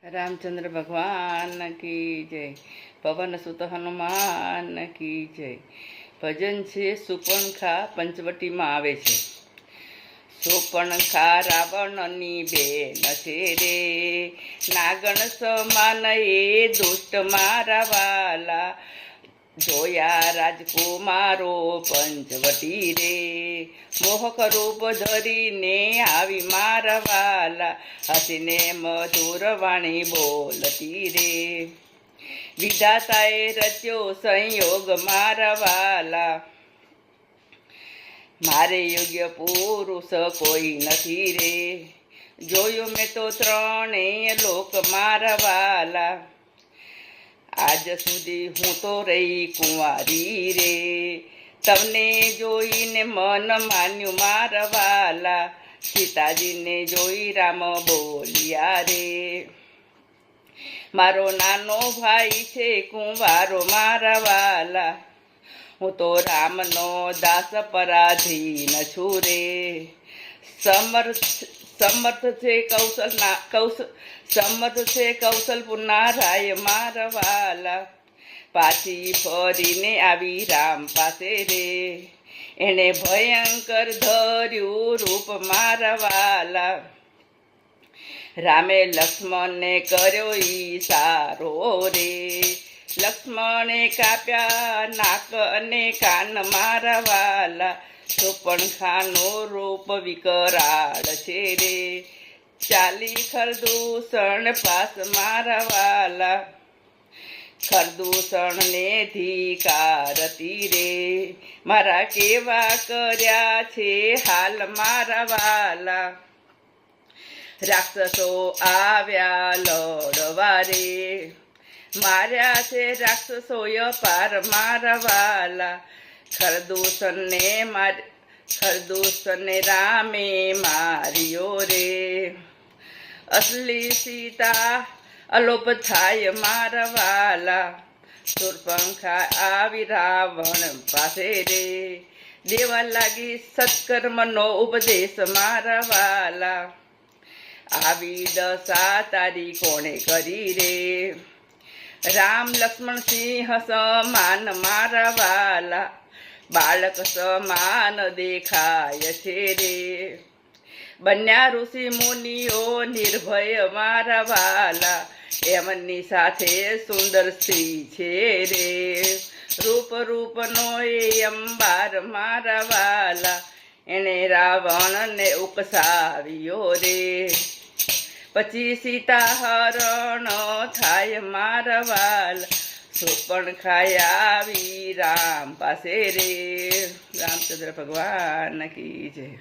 रामचंद्र भगवान की जय। पवन सुत हनुमान की जय। भजन छे सुपर्णखा पंचवटीमां आवे छे। सुपर्णखा रावणनी बेन छे रे, नागण समान ए दुष्ट मारा वाला। जोया राजकुमारो पंचवटी रे, मोहक रूप धरीने आवी मारा वाला। हसीने मधुर वाणी बोलती रे, विधाताए रच्यो संयोग मारा वाला। मारे योग्य पुरुष कोई नथी रे, जोयो मैं तो त्रणेय लोक मारा वाला। आज सुधी हूँ तो रही कुंवारी रे, तमने जोईने मन मान्यु मारा वाला। सीताजी ने जोई राम बोलिया रे, मारो नानो भाई छे कुंवारो मारा वाला। हूँ तो राम नो दास पराधीन छू रे, समर्थ छे कौशलपुर नाराय मारा वाला। पाछी फरीने आवी राम पासे रे, एने भयंकर धर्यु रूप मारा वाला। रामे लक्ष्मण ने कर्यो ईशारो रे, लक्ष्मणे काप्या नाक अने कान मारा वाला। सुपर्णखानो रूप विकराळ छे रे, चाली खरदूषण पास मारा वाला। खरदूषण ने धिकारती रे, मारा केवा कर्या छे हाल मारा वाला। राक्षसो आव्या लड़वा रे, मार्या छे राक्षसोय पार मारा वाला। खरदूषण ने रामे मार्यो रे, असली सीता अलोप थाय मारा वाला। शूर्पणखा आवी रावण पासे रे, देवा लागी सत्कर्मनो उपदेश मारा वाला। आवी दशा तारी कोणे करी रे, राम लक्ष्मण सिंह समान मारा वाला। बालक समान देखाय छे रे, बन्या ऋषि मुनिओ निर्भय मारा वाला। एमनी साथे सुंदर स्त्री छे रे, रूप नो अंबार मारा वाला। एने रावण ने उकसाव्यो रे, पछी सीता हरण थाय मारा वाला। सुपर्णखा आवी राम पासे रे, रामचंद्र भगवान की जय।